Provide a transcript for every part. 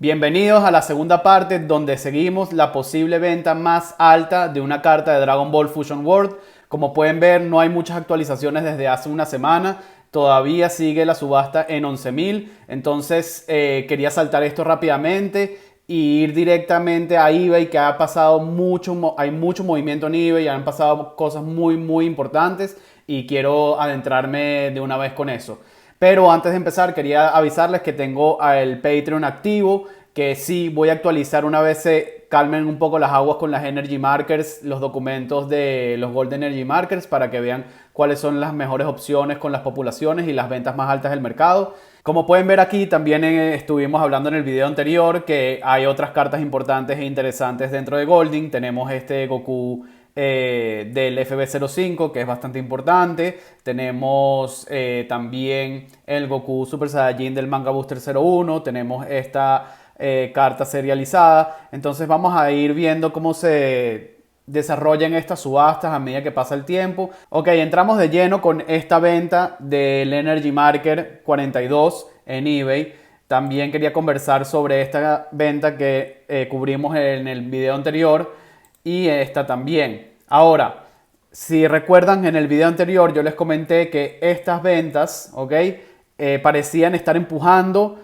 Bienvenidos a la segunda parte donde seguimos la posible venta más alta de una carta de Dragon Ball Fusion World. Como pueden ver, no hay muchas actualizaciones desde hace una semana. Todavía sigue la subasta en 11.000. Entonces quería saltar esto rápidamente y ir directamente a eBay, que ha pasado hay mucho movimiento en eBay, han pasado cosas muy importantes y quiero adentrarme de una vez con eso. Pero antes de empezar quería avisarles que tengo el Patreon activo, que sí voy a actualizar una vez se calmen un poco las aguas con las Energy Markers, los documentos de los Gold Energy Markers, para que vean cuáles son las mejores opciones con las populaciones y las ventas más altas del mercado. Como pueden ver aquí, también estuvimos hablando en el video anterior que hay otras cartas importantes e interesantes dentro de Golding. Tenemos este Goku del FB05, que es bastante importante. Tenemos también el Goku Super Saiyajin del Manga Booster 01. Tenemos esta carta serializada. Entonces vamos a ir viendo cómo se desarrollan estas subastas a medida que pasa el tiempo. Ok, entramos de lleno con esta venta del Energy Marker 42 en eBay. También quería conversar sobre esta venta que cubrimos en el video anterior y esta también. Ahora, si recuerdan, en el video anterior yo les comenté que estas ventas, ¿ok? Parecían estar empujando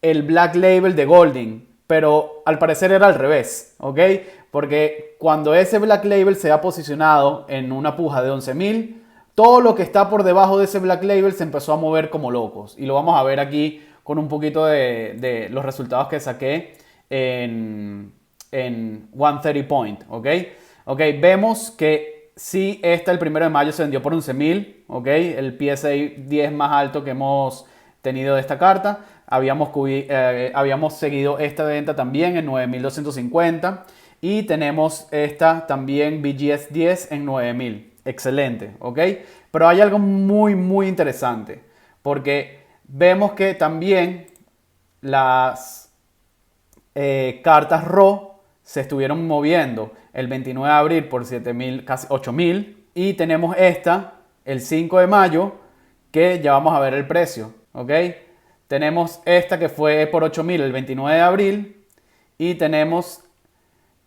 el Black Label de Golding, pero al parecer era al revés, ¿ok? Porque cuando ese Black Label se ha posicionado en una puja de 11.000, todo lo que está por debajo de ese Black Label se empezó a mover como locos. Y lo vamos a ver aquí con un poquito de los resultados que saqué en 130 Point, ¿ok? Ok, vemos que sí, el 1 de mayo se vendió por 11.000, ¿ok? El PSA 10 más alto que hemos tenido de esta carta. Habíamos seguido esta venta también en 9.250 y tenemos esta también BGS 10 en 9.000. Excelente, ¿ok? Pero hay algo muy interesante, porque vemos que también las cartas RAW se estuvieron moviendo el 29 de abril por 7.000, casi 8.000. Y tenemos esta, el 5 de mayo, que ya vamos a ver el precio, ¿ok? Tenemos esta que fue por 8.000 el 29 de abril. Y tenemos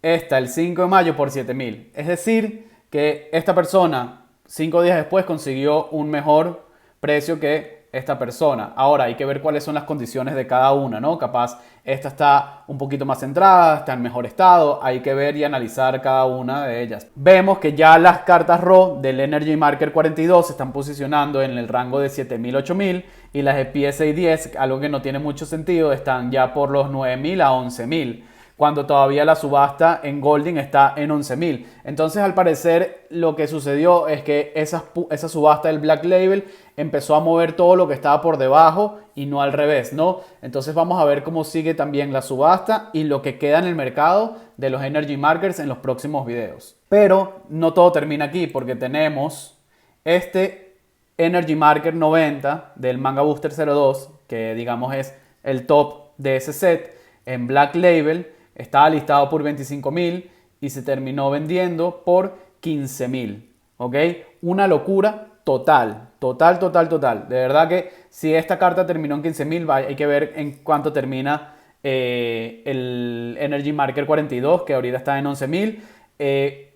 esta el 5 de mayo por 7.000. Es decir, que esta persona 5 días después consiguió un mejor precio que esta persona. Ahora hay que ver cuáles son las condiciones de cada una, ¿no? Capaz esta está un poquito más centrada, está en mejor estado. Hay que ver y analizar cada una de ellas. Vemos que ya las cartas RAW del Energy Marker 42 se están posicionando en el rango de 7.000, 8.000, y las de PSA 10, algo que no tiene mucho sentido, están ya por los 9.000 a 11.000, cuando todavía la subasta en Golding está en 11.000. Entonces, al parecer, lo que sucedió es que esa subasta del Black Label empezó a mover todo lo que estaba por debajo y no al revés, ¿no? Entonces vamos a ver cómo sigue también la subasta y lo que queda en el mercado de los Energy Markers en los próximos videos. Pero no todo termina aquí, porque tenemos este Energy Marker 90 del Manga Booster 02, que digamos es el top de ese set en Black Label. Estaba listado por 25.000 y se terminó vendiendo por 15.000, ¿ok? Una locura total. De verdad que si esta carta terminó en 15.000, hay que ver en cuánto termina el Energy Marker 42, que ahorita está en 11.000.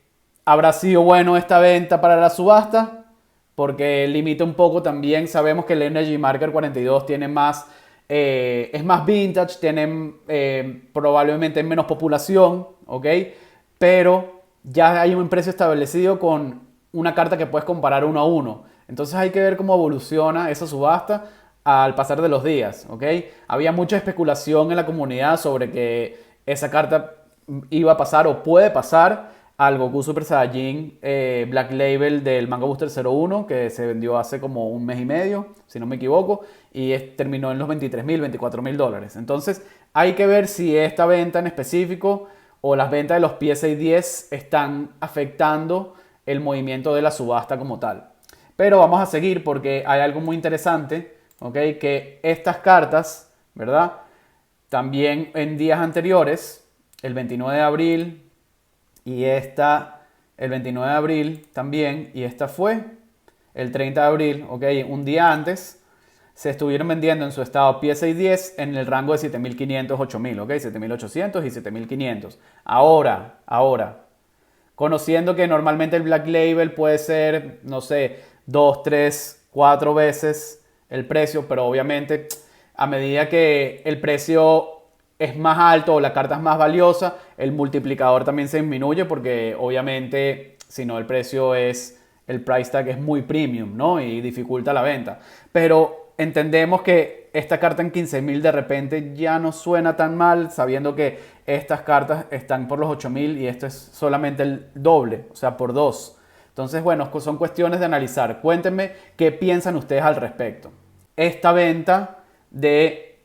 ¿Habrá sido bueno esta venta para la subasta? Porque limita un poco también. Sabemos que el Energy Marker 42 tiene más, es más vintage, tiene probablemente menos población, ¿ok? Pero ya hay un precio establecido con una carta que puedes comparar uno a uno. Entonces hay que ver cómo evoluciona esa subasta al pasar de los días, ¿ok? Había mucha especulación en la comunidad sobre que esa carta iba a pasar o puede pasar al Goku Super Saiyajin Black Label del Manga Booster 01, que se vendió hace como un mes y medio, si no me equivoco, y terminó en los 23.000, 24.000 dólares. Entonces hay que ver si esta venta en específico o las ventas de los PSA 10 están afectando el movimiento de la subasta como tal. Pero vamos a seguir porque hay algo muy interesante, ¿ok? Que estas cartas, ¿verdad? También en días anteriores, el 29 de abril y esta el 29 de abril también, y esta fue el 30 de abril, ¿ok? Un día antes se estuvieron vendiendo en su estado PSA 10 en el rango de 7500, 8000, ¿ok? 7800 y 7500. Ahora, conociendo que normalmente el Black Label puede ser, no sé, 2, 3, 4 veces el precio, pero obviamente a medida que el precio es más alto o la carta es más valiosa, el multiplicador también se disminuye porque obviamente si no el precio es, el price tag es muy premium, ¿no? Y dificulta la venta. Pero entendemos que esta carta en 15.000 de repente ya no suena tan mal, sabiendo que estas cartas están por los 8.000 y esto es solamente el doble, o sea, por dos. Entonces, bueno, son cuestiones de analizar. Cuéntenme qué piensan ustedes al respecto. Esta venta de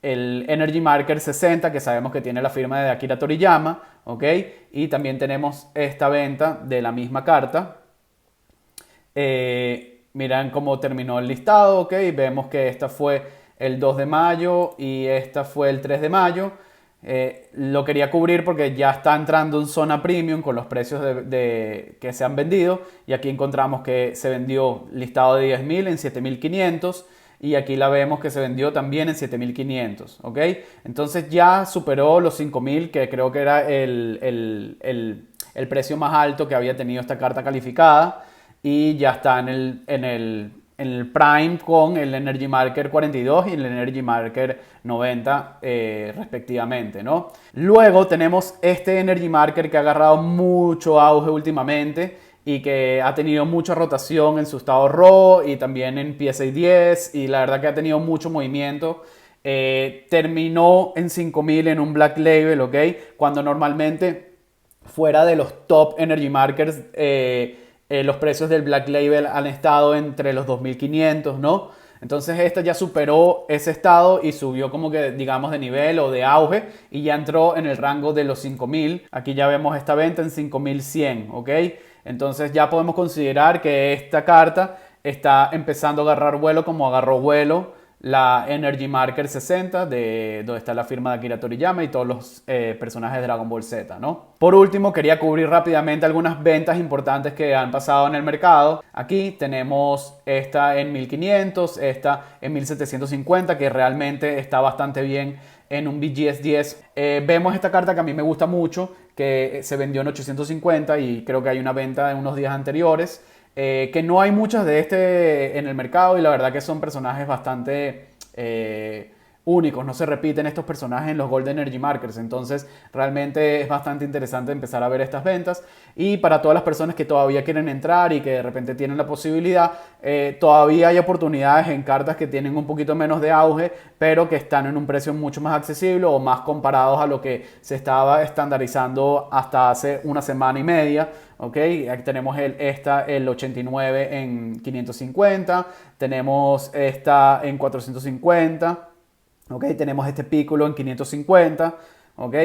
el Energy Marker 60, que sabemos que tiene la firma de Akira Toriyama, ¿ok? Y también tenemos esta venta de la misma carta. Miran cómo terminó el listado, ¿ok? Vemos que esta fue el 2 de mayo y esta fue el 3 de mayo. Lo quería cubrir porque ya está entrando en zona premium con los precios que se han vendido. Y aquí encontramos que se vendió listado de 10.000 en 7.500. Y aquí la vemos que se vendió también en 7.500, ¿ok? Entonces ya superó los 5.000, que creo que era el precio más alto que había tenido esta carta calificada. Y ya está en el Prime con el Energy Marker 42 y el Energy Marker 90 respectivamente, ¿no? Luego tenemos este Energy Marker que ha agarrado mucho auge últimamente y que ha tenido mucha rotación en su estado RAW y también en PSA 10 y la verdad que ha tenido mucho movimiento. Terminó en 5.000 en un Black Label, ¿ok? Cuando normalmente fuera de los top Energy Markers los precios del Black Label han estado entre los 2.500, ¿no? Entonces esta ya superó ese estado y subió como que digamos de nivel o de auge y ya entró en el rango de los 5.000. Aquí ya vemos esta venta en 5.100, ¿ok? Entonces ya podemos considerar que esta carta está empezando a agarrar vuelo como agarró vuelo la Energy Marker 60, donde está la firma de Akira Toriyama y todos los personajes de Dragon Ball Z, ¿no? Por último, quería cubrir rápidamente algunas ventas importantes que han pasado en el mercado. Aquí tenemos esta en 1.500, esta en 1.750, que realmente está bastante bien en un BGS 10. Vemos esta carta que a mí me gusta mucho, que se vendió en 850 y creo que hay una venta en unos días anteriores. Que no hay muchas de este en el mercado y la verdad que son personajes bastante únicos, no se repiten estos personajes en los Golden Energy Markers, entonces realmente es bastante interesante empezar a ver estas ventas y para todas las personas que todavía quieren entrar y que de repente tienen la posibilidad, todavía hay oportunidades en cartas que tienen un poquito menos de auge, pero que están en un precio mucho más accesible o más comparados a lo que se estaba estandarizando hasta hace una semana y media. ¿Ok? Aquí tenemos el 89 en 550, tenemos esta en 450, ¿ok? Tenemos este Piccolo en 550, ¿ok?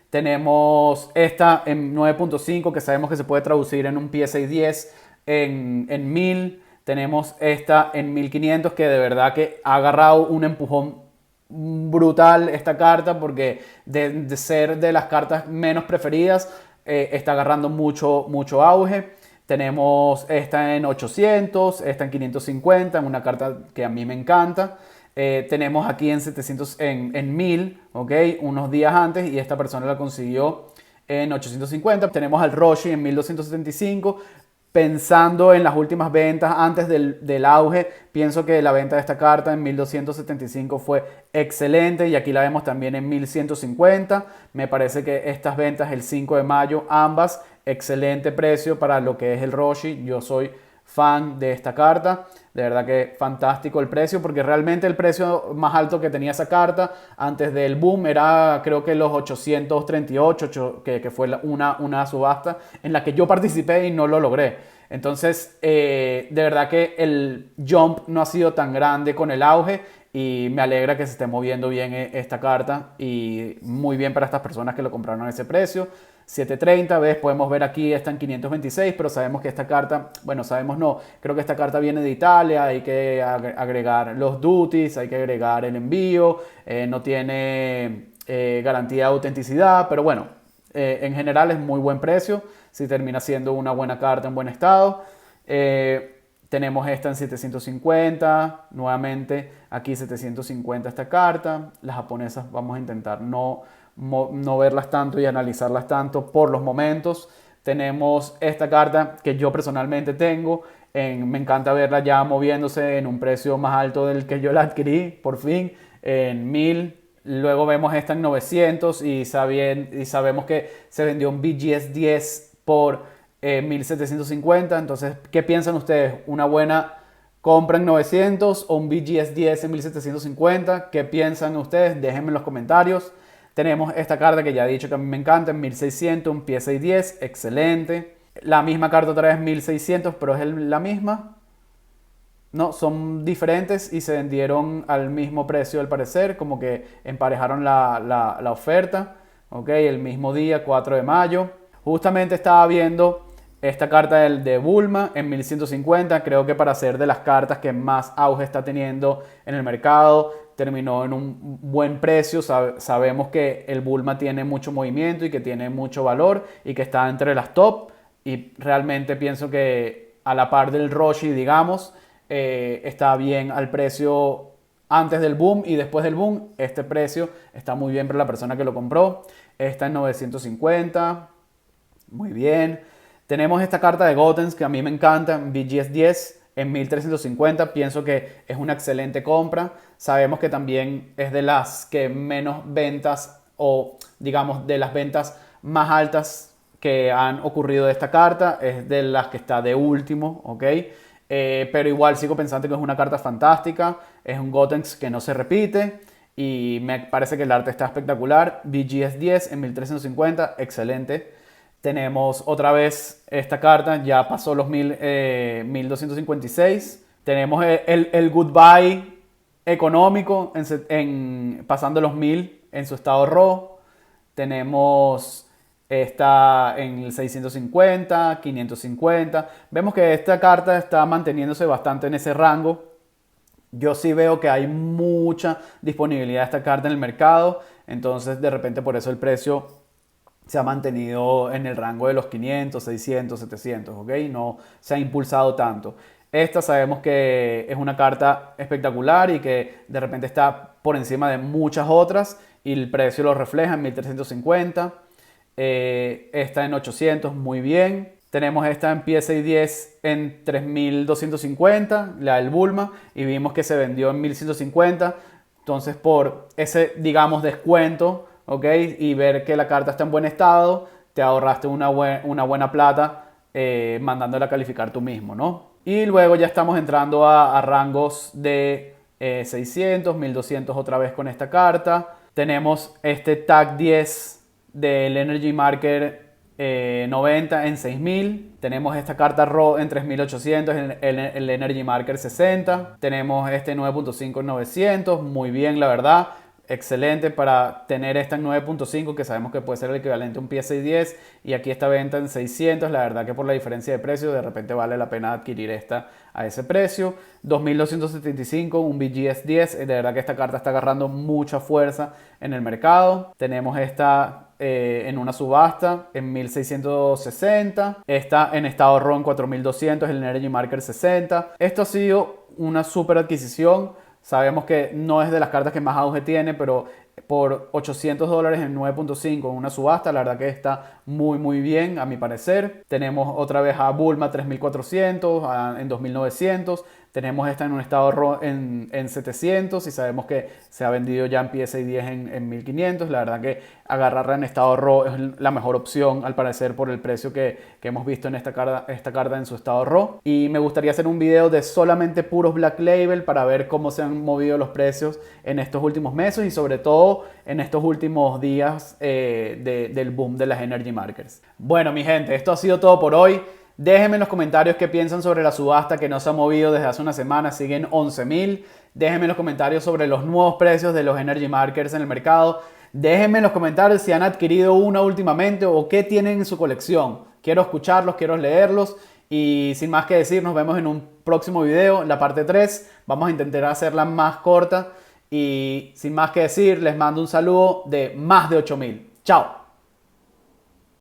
Tenemos esta en 9.5 que sabemos que se puede traducir en un PSA 10 en 1000. Tenemos esta en 1500 que de verdad que ha agarrado un empujón brutal esta carta porque de ser de las cartas menos preferidas está agarrando mucho auge. Tenemos esta en 800, esta en 550, en una carta que a mí me encanta. Tenemos aquí en 700, en 1000, ¿ok? Unos días antes y esta persona la consiguió en 850. Tenemos al Roshi en 1275. Pensando en las últimas ventas antes del auge, pienso que la venta de esta carta en 1275 fue excelente y aquí la vemos también en 1150. Me parece que estas ventas el 5 de mayo, ambas, excelente precio para lo que es el Roshi. Yo soy fan de esta carta, de verdad que fantástico el precio porque realmente el precio más alto que tenía esa carta antes del boom era creo que los 838 que fue una subasta en la que yo participé y no lo logré. Entonces de verdad que el jump no ha sido tan grande con el auge y me alegra que se esté moviendo bien esta carta y muy bien para estas personas que lo compraron a ese precio. 730, ¿ves? Podemos ver aquí, está en 526, pero sabemos que esta carta, bueno, sabemos no, creo que esta carta viene de Italia, hay que agregar los duties, hay que agregar el envío, no tiene garantía de autenticidad, pero bueno, en general es muy buen precio, si termina siendo una buena carta en buen estado. Tenemos esta en 750, nuevamente aquí 750 esta carta. Las japonesas vamos a intentar no verlas tanto y analizarlas tanto por los momentos. Tenemos esta carta que yo personalmente tengo. Me encanta verla ya moviéndose en un precio más alto del que yo la adquirí, por fin, en 1000. Luego vemos esta en 900 y sabemos que se vendió un BGS 10 por 1750. Entonces, ¿qué piensan ustedes? ¿Una buena compra en 900 o un BGS 10 en 1750? ¿Qué piensan ustedes? Déjenme en los comentarios. Tenemos esta carta que ya he dicho que a mí me encanta, en 1600, un PSA 10, excelente. La misma carta otra vez 1600, pero es la misma. No, son diferentes y se vendieron al mismo precio al parecer, como que emparejaron la oferta. Ok, el mismo día, 4 de mayo. Justamente estaba viendo esta carta de Bulma en 1150, creo que para ser de las cartas que más auge está teniendo en el mercado, terminó en un buen precio. Sabemos que el Bulma tiene mucho movimiento y que tiene mucho valor y que está entre las top, y realmente pienso que a la par del Roshi, digamos, está bien al precio antes del boom y después del boom. Este precio está muy bien para la persona que lo compró. Está en 950, muy bien. Tenemos esta carta de Gotenks que a mí me encanta, BGS 10 en 1350. Pienso que es una excelente compra. Sabemos que también es de las que menos ventas, o digamos de las ventas más altas que han ocurrido de esta carta. Es de las que está de último, ¿ok? Pero igual sigo pensando que es una carta fantástica. Es un Gotenks que no se repite y me parece que el arte está espectacular. BGS 10 en 1350, excelente. Tenemos otra vez esta carta, ya pasó los 1256. Tenemos el Goodbye económico pasando los 1000 en su estado RAW. Tenemos esta en el 650, 550. Vemos que esta carta está manteniéndose bastante en ese rango. Yo sí veo que hay mucha disponibilidad de esta carta en el mercado, entonces de repente por eso el precio se ha mantenido en el rango de los 500, 600, 700, ¿ok? No se ha impulsado tanto. Esta sabemos que es una carta espectacular y que de repente está por encima de muchas otras y el precio lo refleja en 1350. Esta en 800, muy bien. Tenemos esta en PSA 10 en 3250, la del Bulma, y vimos que se vendió en 1150. Entonces, por ese, digamos, descuento, ¿ok? Y ver que la carta está en buen estado, te ahorraste una buena plata mandándola a calificar tú mismo, ¿no? Y luego ya estamos entrando a rangos de 600, 1200 otra vez con esta carta. Tenemos este TAC 10 del Energy Marker 90 en 6000. Tenemos esta carta RAW en 3800, el Energy Marker 60. Tenemos este 9.5 en 900, muy bien la verdad. Excelente para tener esta en 9.5, que sabemos que puede ser el equivalente a un PSA 10, y aquí esta venta en 600. La verdad que por la diferencia de precio de repente vale la pena adquirir esta a ese precio. 2275, un BGS 10. De verdad que esta carta está agarrando mucha fuerza en el mercado. Tenemos esta en una subasta en 1660. Esta en estado RAW en 4200, el Energy Marker 60. Esto ha sido una super adquisición. Sabemos que no es de las cartas que más auge tiene, pero por $800 en 9.5 en una subasta, la verdad que está muy bien a mi parecer. Tenemos otra vez a Bulma 3400 en 2900. Tenemos esta en un estado RAW en 700 y sabemos que se ha vendido ya en PSA 10 en 1500. La verdad que agarrarla en estado RAW es la mejor opción al parecer por el precio que hemos visto en esta carta en su estado RAW. Y me gustaría hacer un video de solamente puros Black Label para ver cómo se han movido los precios en estos últimos meses y sobre todo en estos últimos días del boom de las Energy Markers. Bueno, mi gente, esto ha sido todo por hoy. Déjenme en los comentarios qué piensan sobre la subasta que no se ha movido desde hace una semana, siguen 11.000. Déjenme en los comentarios sobre los nuevos precios de los Energy Markers en el mercado. Déjenme en los comentarios si han adquirido una últimamente o qué tienen en su colección. Quiero escucharlos, quiero leerlos. Y sin más que decir, nos vemos en un próximo video, la parte 3. Vamos a intentar hacerla más corta. Y sin más que decir, les mando un saludo de más de 8.000. ¡Chao!